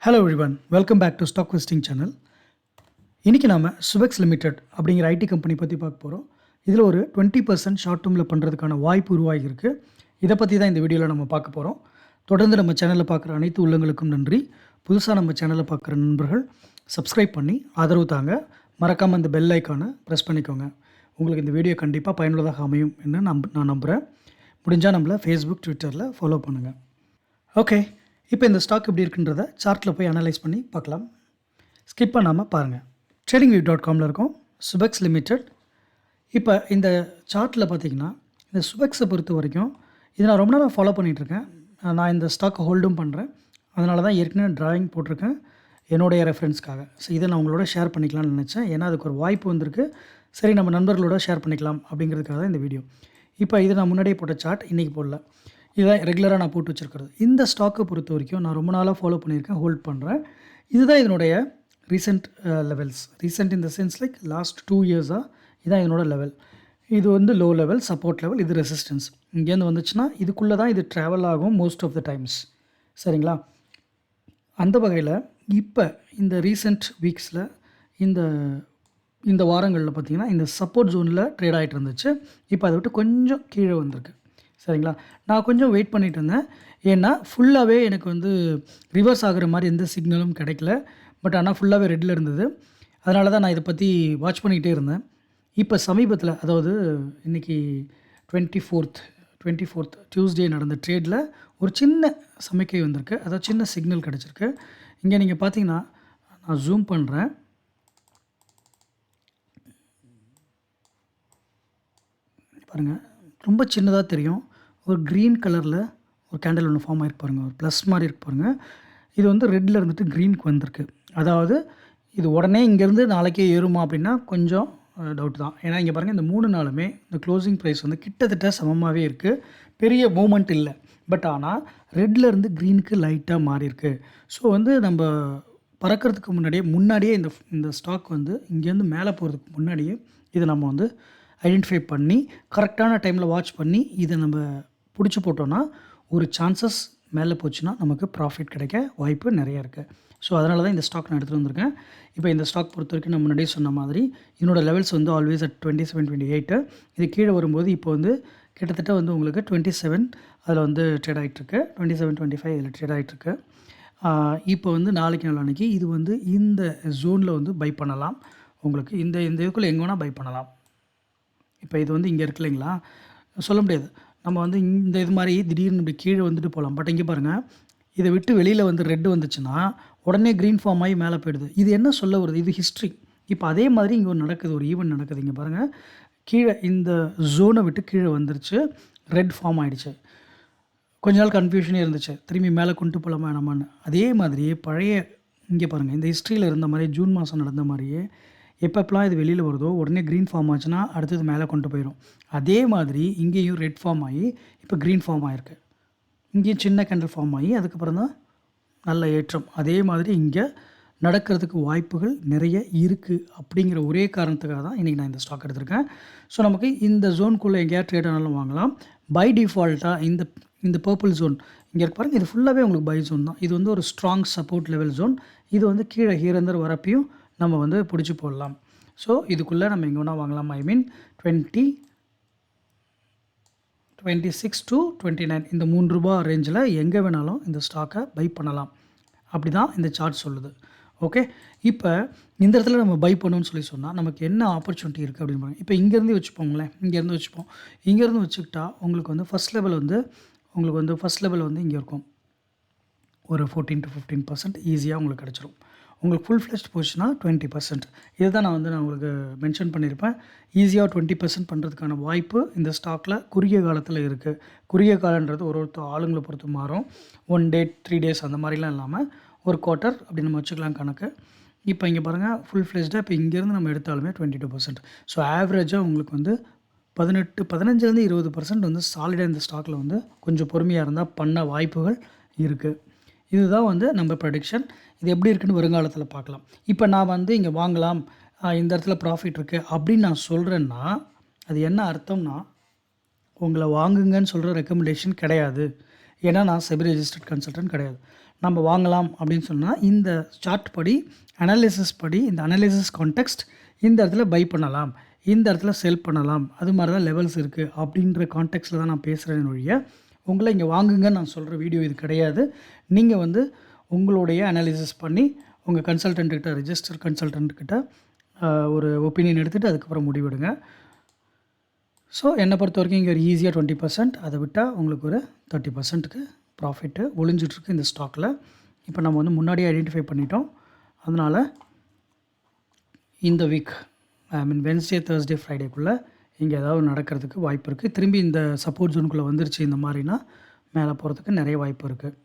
Hello everyone, welcome back to stock vesting channel. இன்றைக்கி நாம் Subex limited அப்படிங்கிற ஐடி கம்பெனி பற்றி பார்க்க போகிறோம். இதில் ஒரு 20% ஷார்ட் டேர்மில் பண்ணுறதுக்கான வாய்ப்பு உருவாகியிருக்கு. இதை பற்றி தான் இந்த வீடியோவில் நம்ம பார்க்க போகிறோம். தொடர்ந்து நம்ம சேனலில் பார்க்குற அனைத்து உள்ளங்களுக்கும் நன்றி. புதுசாக நம்ம சேனலில் பார்க்குற நண்பர்கள் சப்ஸ்கிரைப் பண்ணி ஆதரவு தாங்க. மறக்காமல் இந்த பெல் ஐக்கானை ப்ரெஸ் பண்ணிக்கோங்க. உங்களுக்கு இந்த வீடியோ கண்டிப்பாக பயனுள்ளதாக அமையும் என்று நான் நம்புகிறேன். முடிஞ்சால் நம்மளை ஃபேஸ்புக், ட்விட்டரில் ஃபாலோ பண்ணுங்கள். ஓகே, இப்போ இந்த ஸ்டாக் எப்படி இருக்குன்றதை சார்ட்டில் போய் அனலைஸ் பண்ணி பார்க்கலாம். ஸ்கிப் பண்ணாமல் பாருங்கள். tradingview.comல இருக்கும் சுபெக்ஸ் லிமிடெட். இப்போ இந்த சார்ட்டில் பார்த்தீங்கன்னா இந்த சுபெக்ஸை பொறுத்த வரைக்கும் இதை நான் ரொம்ப நேரம் ஃபாலோ பண்ணிகிட்ருக்கேன். நான் இந்த ஸ்டாக்கை ஹோல்டும் பண்ணுறேன். அதனால தான் ஏற்கனவே ட்ராயிங் போட்டிருக்கேன் என்னுடைய ரெஃபரன்ஸ்க்காக. ஸோ இதை நான் உங்களோட ஷேர் பண்ணிக்கலாம்னு நினச்சேன். ஏன்னா அதுக்கு ஒரு வாய்ப்பு வந்திருக்கு. சரி, நம்ம நண்பர்களோட ஷேர் பண்ணிக்கலாம் அப்படிங்கிறதுக்காக தான் இந்த வீடியோ. இப்போ இது நான் முன்னாடியே போட்ட சார்ட், இன்றைக்கி போடல. இதுதான் ரெகுலராக நான் போட்டு வச்சுருக்கிறது. இந்த ஸ்டாக்கை பொறுத்த வரைக்கும் நான் ரொம்ப நாளாக ஃபாலோ பண்ணியிருக்கேன், ஹோல்ட் பண்ணுறேன். இதுதான் இதனுடைய recent levels. Recent in the sense like last 2 இயர்ஸாக இதுதான் இதனோட லெவல். இது வந்து லோ லெவல், சப்போர்ட் லெவல், இது ரெசிஸ்டன்ஸ். இங்கேருந்து வந்துச்சுன்னா இதுக்குள்ளே தான் இது ட்ராவல் ஆகும் மோஸ்ட் ஆஃப் த டைம்ஸ். சரிங்களா? அந்த வகையில் இப்போ இந்த ரீசெண்ட் வீக்ஸில் இந்த வாரங்களில் பார்த்திங்கன்னா இந்த சப்போர்ட் ஜோனில் ட்ரேட் ஆகிட்டு இருந்துச்சு. இப்போ அதை விட்டு கொஞ்சம் கீழே வந்திருக்கு. சரிங்களா? நான் கொஞ்சம் வெயிட் பண்ணிகிட்டு இருந்தேன். ஏன்னா ஃபுல்லாகவே எனக்கு வந்து ரிவர்ஸ் ஆகிற மாதிரி எந்த சிக்னலும் கிடைக்கல. பட் ஆனால் ஃபுல்லாகவே ரெட்டில் இருந்தது. அதனால தான் நான் இதை பற்றி வாட்ச் பண்ணிக்கிட்டே இருந்தேன். இப்போ சமீபத்தில், அதாவது இன்றைக்கி 24th டியூஸ்டே நடந்த ட்ரேடில் ஒரு சின்ன சமிக்கை வந்திருக்கு. அதாவது சின்ன சிக்னல் கிடச்சிருக்கு. இங்கே நீங்கள் பார்த்தீங்கன்னா நான் ஜூம் பண்ணுறேன். பாருங்கள், ரொம்ப சின்னதாக தெரியும். ஒரு க்ரீன் கலரில் ஒரு கேண்டில் ஒன்று ஃபார்ம் ஆகிருக்கு பாருங்கள். ஒரு ப்ளஸ் மாதிரி இருக்கு பாருங்கள். இது வந்து ரெட்டில் இருந்துட்டு க்ரீனுக்கு வந்திருக்கு. அதாவது இது உடனே இங்கேருந்து நாளைக்கே ஏறுமா அப்படின்னா கொஞ்சம் டவுட் தான். ஏன்னா இங்கே பாருங்கள், இந்த 3 நாளுமே இந்த க்ளோசிங் ப்ரைஸ் வந்து கிட்டத்தட்ட சமமாகவே இருக்குது. பெரிய மூமெண்ட் இல்லை. பட் ஆனால் ரெட்டில் இருந்து க்ரீனுக்கு லைட்டாக மாறி இருக்குது. ஸோ வந்து நம்ம பறக்கிறதுக்கு முன்னாடியே இந்த ஸ்டாக் வந்து இங்கேருந்து மேலே போகிறதுக்கு முன்னாடியே இதை நம்ம வந்து ஐடென்டிஃபை பண்ணி கரெக்டான டைமில் வாட்ச் பண்ணி இதை நம்ம பிடிச்சி போட்டோன்னா ஒரு சான்சஸ் மேலே போச்சுன்னா நமக்கு ப்ராஃபிட் கிடைக்க வாய்ப்பு நிறையா இருக்குது. ஸோ அதனால தான் இந்த ஸ்டாக் நான் எடுத்துகிட்டு வந்திருக்கேன். இப்போ இந்த ஸ்டாக் பொறுத்த வரைக்கும் நான் முன்னாடியே சொன்ன மாதிரி என்னோடய லெவல்ஸ் வந்து ஆல்வேஸ் அட் 27-28. இது கீழே வரும்போது இப்போ வந்து கிட்டத்தட்ட வந்து உங்களுக்கு 27 அதில் வந்து ட்ரேட் ஆகிட்டுருக்கு. 27-25 இதில் ட்ரேட் ஆகிட்டுருக்கு. இப்போ வந்து நாளைக்கு இது வந்து இந்த ஜோனில் வந்து பை பண்ணலாம். உங்களுக்கு இந்த இதுக்குள்ளே எங்கே வேணால் பை பண்ணலாம். இப்போ இது வந்து இங்கே இருக்கு இல்லைங்களா, சொல்ல முடியாது. நம்ம வந்து இந்த இது மாதிரி திடீர்னு இப்படி கீழே வந்துட்டு போகலாம். பட் இங்கே பாருங்கள், இதை விட்டு வெளியில் வந்து ரெட்டு வந்துச்சுன்னா உடனே க்ரீன் ஃபார்ம் ஆகி மேலே போயிடுது. இது என்ன சொல்ல வருது? இது ஹிஸ்ட்ரி. இப்போ அதே மாதிரி இங்கே ஒரு நடக்குது, ஒரு ஈவெண்ட் நடக்குது. இங்கே பாருங்கள், கீழே இந்த ஜோனை விட்டு கீழே வந்துருச்சு, ரெட் ஃபார்ம் ஆகிடுச்சு. கொஞ்ச நாள் கன்ஃபியூஷனே இருந்துச்சு, திரும்பி மேலே கொண்டு போகலாமா வேணாமான்னு. அதே மாதிரியே பழைய இங்கே பாருங்கள், இந்த ஹிஸ்ட்ரியில் இருந்த மாதிரி ஜூன் மாதம் நடந்த மாதிரியே எப்பப்பெல்லாம் இது வெளியில் வருதோ உடனே க்ரீன் ஃபார்ம் ஆச்சுன்னா அடுத்தது மேலே கொண்டு போயிடும். அதே மாதிரி இங்கேயும் ரெட் ஃபார்ம் ஆகி இப்போ க்ரீன் ஃபார்ம் ஆகிருக்கு. இங்கேயும் சின்ன கேண்டில் ஃபார்ம் ஆகி அதுக்கப்புறம் தான் நல்ல ஏற்றம். அதே மாதிரி இங்கே நடக்கிறதுக்கு வாய்ப்புகள் நிறைய இருக்குது. அப்படிங்கிற ஒரே காரணத்துக்காக தான் இன்றைக்கி நான் இந்த ஸ்டாக் எடுத்திருக்கேன். ஸோ நமக்கு இந்த ஜோனுக்குள்ளே எங்கேயாவது ட்ரேட் ஆனாலும் வாங்கலாம். பை டிஃபால்ட்டாக இந்த பர்பிள் ஜோன் இங்கே இருக்கு பாருங்கள், இது ஃபுல்லாகவே உங்களுக்கு பை ஜோன் தான். இது வந்து ஒரு ஸ்ட்ராங் சப்போர்ட் லெவல் ஜோன். இது வந்து கீழே ஹீரந்தர் வரப்பையும் நம்ம வந்து பிடிச்சி போடலாம். ஸோ இதுக்குள்ளே நம்ம எங்கே வேணால் வாங்கலாம். ஐ மீன் 26-29 இந்த ₹3 ரேஞ்சில் எங்கே வேணாலும் இந்த ஸ்டாக்கை பை பண்ணலாம். அப்படி தான் இந்த சார்ட் சொல்லுது. ஓகே, இப்போ இந்த இடத்துல நம்ம பை பண்ணணும்னு சொன்னால் நமக்கு என்ன ஆப்பர்ச்சுனிட்டி இருக்குது அப்படின்னு பாருங்கள். இப்போ இங்கேருந்து வச்சுப்போங்களேன், இங்கேருந்து வச்சுக்கிட்டா உங்களுக்கு வந்து ஃபஸ்ட் லெவல் வந்து இங்கே இருக்கும். ஒரு 14-15% ஈஸியாக உங்களுக்கு கிடச்சிரும். உங்களுக்கு ஃபுல் ஃப்ளெஷ்ட் போச்சுன்னா 20%. இதை தான் நான் உங்களுக்கு மென்ஷன் பண்ணியிருப்பேன். ஈஸியாக 20% பண்ணுறதுக்கான வாய்ப்பு இந்த ஸ்டாக்கில் குறுகிய காலத்தில் இருக்குது. குறுகிய காலன்றது ஒரு ஆளுங்களை பொறுத்து மாறும். 1 டே 3 டேஸ் அந்த மாதிரிலாம் இல்லாமல் ஒரு குவார்ட்டர் அப்படி நம்ம வச்சுக்கலாம் கணக்கு. இப்போ இங்கே பாருங்கள், ஃபுல் ஃப்ளெஷ்டாக இப்போ இங்கேருந்து நம்ம எடுத்தாலுமே 22%. ஸோ ஆவரேஜாக உங்களுக்கு வந்து 15-20% வந்து சாலிடாக இந்த ஸ்டாக்கில் வந்து கொஞ்சம் பொறுமையாக இருந்தால் பண்ண வாய்ப்புகள் இருக்குது. இதுதான் வந்து நம்ம ப்ரெடிக்ஷன். இது எப்படி இருக்குன்னு வருங்காலத்தில் பார்க்கலாம். இப்போ நான் வந்து இங்கே வாங்கலாம், இந்த இடத்துல ப்ராஃபிட் இருக்குது அப்படின்னு நான் சொல்கிறேன்னா அது என்ன அர்த்தம்னா உங்களை வாங்குங்கன்னு சொல்கிற ரெக்கமெண்டேஷன் கிடையாது. ஏன்னா நான் செபி ரெஜிஸ்டர்ட் கன்சல்டன்ட் கிடையாது. நம்ம வாங்கலாம் அப்படின்னு சொன்னால் இந்த சார்ட் படி அனாலிசிஸ் படி இந்த அனாலிசிஸ் கான்டெக்ஸ்ட் இந்த இடத்துல பை பண்ணலாம், இந்த இடத்துல செல் பண்ணலாம், அது மாதிரி தான் லெவல்ஸ் இருக்குது அப்படின்ற கான்டெக்ஸ்ட்டில் தான் நான் பேசுகிறேன் ஒழிய உங்களை இங்கே வாங்குங்கன்னு நான் சொல்கிற வீடியோ இது கிடையாது. நீங்கள் வந்து உங்களுடைய அனாலிசிஸ் பண்ணி உங்கள் கன்சல்டன்ட்கிட்ட ரெஜிஸ்டர் கன்சல்டன்ட்கிட்ட ஒரு ஒப்பீனியன் எடுத்துகிட்டு அதுக்கப்புறம் முடிவெடுங்க. ஸோ என்னை பொறுத்த வரைக்கும் இங்கே ஒரு ஈஸியாக 20%, அதை விட்டால் உங்களுக்கு ஒரு 30%க்கு ப்ராஃபிட்டு ஒளிஞ்சிட்ருக்கு இந்த ஸ்டாக்கில். இப்போ நம்ம வந்து முன்னாடியே ஐடென்டிஃபை பண்ணிட்டோம். அதனால் இந்த வீக் வென்ஸ்டே, தேர்ஸ்டே, ஃப்ரைடேக்குள்ளே இங்கே ஏதாவது நடக்கிறதுக்கு வாய்ப்பு இருக்குது. திரும்பி இந்த சப்போர்ட் ஜோனுக்குள்ளே வந்துருச்சு இந்த மாதிரினா மேலே போகிறதுக்கு நிறைய வாய்ப்பு இருக்குது.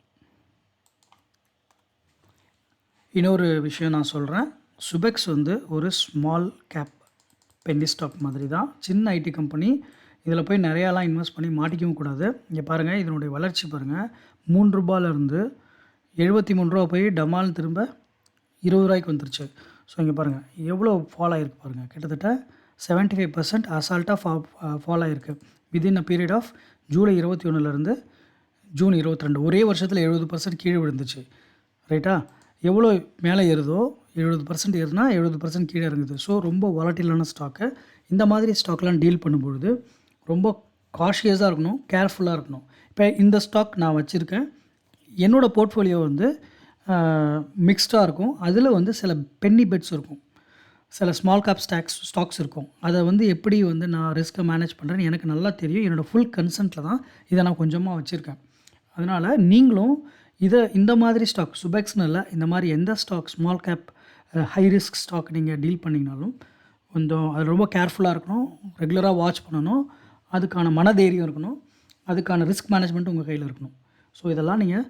இன்னொரு விஷயம் நான் சொல்கிறேன். சுபெக்ஸ் வந்து ஒரு ஸ்மால் கேப் பென்னி ஸ்டாக் மாதிரி தான், சின்ன ஐடி கம்பெனி. இதில் போய் நிறையாலாம் இன்வெஸ்ட் பண்ணி மாட்டிக்கவும் கூடாது. இங்கே பாருங்கள், இதனுடைய வளர்ச்சி பாருங்கள். ₹3 73 போய் டமால் திரும்ப ₹20 வந்துருச்சு. ஸோ இங்கே பாருங்கள் எவ்வளோ ஃபால் ஆகிருக்கு பாருங்கள். கிட்டத்தட்ட 75% அசால்ட்டாக ஃபால் ஆகிருக்கு within a period of July 21 June 22. ஒரே வருஷத்தில் 70% கீழே விழுந்துச்சு. ரைட்டா? எவ்வளோ மேலே ஏறுதோ 70% ஏறுனா 70% கீழே இறங்குது. ஸோ ரொம்ப வாலட்டிலான ஸ்டாக்கு. இந்த மாதிரி ஸ்டாக்லாம் டீல் பண்ணும்பொழுது ரொம்ப காஷியஸாக இருக்கணும், கேர்ஃபுல்லாக இருக்கணும். இப்போ இந்த ஸ்டாக் நான் வச்சுருக்கேன். என்னோடய போர்ட்ஃபோலியோ வந்து மிக்ஸ்டாக இருக்கும். அதில் வந்து சில பென்னி பெட்ஸ் இருக்கும், சில ஸ்மால் கேப் ஸ்டாக்ஸ் இருக்கும். அதை வந்து எப்படி வந்து நான் ரிஸ்க்கை மேனேஜ் பண்ணுறேன்னு எனக்கு நல்லா தெரியும். என்னோடய ஃபுல் கன்சென்ட்டில் தான் இதை நான் கொஞ்சமாக வச்சுருக்கேன். அதனால் நீங்களும் இந்த மாதிரி ஸ்டாக் சுபெக்ஸ்னு இல்லை, இந்த மாதிரி எந்த stock small cap high risk stock நீங்கள் டீல் பண்ணிங்கனாலும் கொஞ்சம் அது ரொம்ப கேர்ஃபுல்லாக இருக்கணும், ரெகுலராக வாட்ச் பண்ணணும், அதுக்கான மனதைரியம் இருக்கணும், அதுக்கான ரிஸ்க் மேனேஜ்மெண்ட் உங்கள் கையில் இருக்கணும். ஸோ இதெல்லாம் நீங்கள்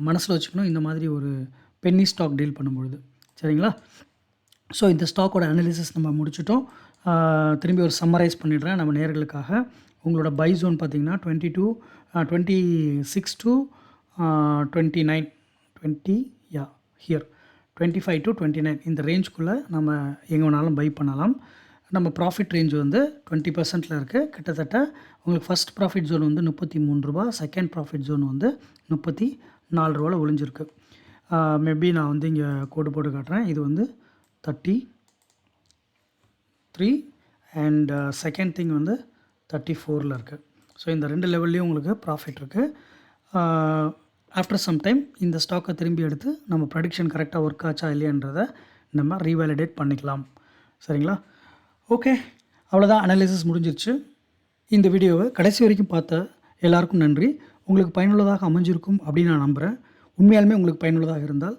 மனசில் வச்சுக்கணும் இந்த மாதிரி ஒரு பென்னி ஸ்டாக் டீல் பண்ணும்பொழுது. சரிங்களா? ஸோ இந்த ஸ்டாக்கோட அனாலிசிஸ் நம்ம முடிச்சிட்டோம். திரும்பி ஒரு சம்மரைஸ் பண்ணிடுறேன் நம்ம நேயர்களுக்காக. உங்களோட பை ஜோன் பார்த்திங்கன்னா 26 to 29, 25 to 29 இந்த ரேஞ்சுக்குள்ளே நம்ம எங்கே வேணாலும் பை பண்ணலாம். நம்ம ப்ராஃபிட் ரேஞ்ச் வந்து 20%ல் இருக்குது. கிட்டத்தட்ட உங்களுக்கு ஃபஸ்ட் ப்ராஃபிட் ஜோன் வந்து ₹33, செகண்ட் ப்ராஃபிட் ஜோன் வந்து ₹34 ஒளிஞ்சிருக்கு. மேபி நான் வந்து இங்கே கோடு போட்டு காட்டுறேன். இது வந்து 33 அண்ட் செகண்ட் திங் வந்து 34ல் இருக்குது. ஸோ இந்த 2 லெவல்லையும் உங்களுக்கு ப்ராஃபிட் இருக்குது. ஆஃப்டர் சம் டைம் இந்த ஸ்டாக்கை திரும்பி எடுத்து நம்ம ப்ரெடிக்ஷன் கரெக்டாக ஒர்க் ஆச்சா இல்லையன்றதை நம்ம ரீவேலிடேட் பண்ணிக்கலாம். சரிங்களா? ஓகே, அவ்வளோதான், அனாலிசிஸ் முடிஞ்சிருச்சு. இந்த வீடியோவை கடைசி வரைக்கும் பார்த்த எல்லாருக்கும் நன்றி. உங்களுக்கு பயனுள்ளதாக அமைஞ்சிருக்கும் அப்படின்னு நான் நம்புகிறேன். உண்மையாலுமே உங்களுக்கு பயனுள்ளதாக இருந்தால்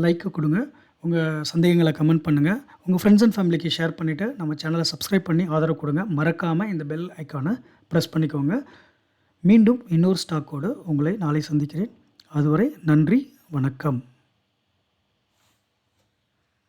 லைக்கு கொடுங்க, உங்கள் சந்தேகங்களை கமெண்ட் பண்ணுங்கள், உங்கள் ஃப்ரெண்ட்ஸ் அண்ட் ஃபேமிலிக்கு ஷேர் பண்ணிவிட்டு நம்ம சேனலை சப்ஸ்கிரைப் பண்ணி ஆதரவு கொடுங்க. மறக்காமல் இந்த பெல் ஐக்கானை ப்ரெஸ் பண்ணிக்கோங்க. மீண்டும் இன்னொரு ஸ்டாக்கோடு உங்களை நாளை சந்திக்கிறேன். அதுவரை நன்றி, வணக்கம்.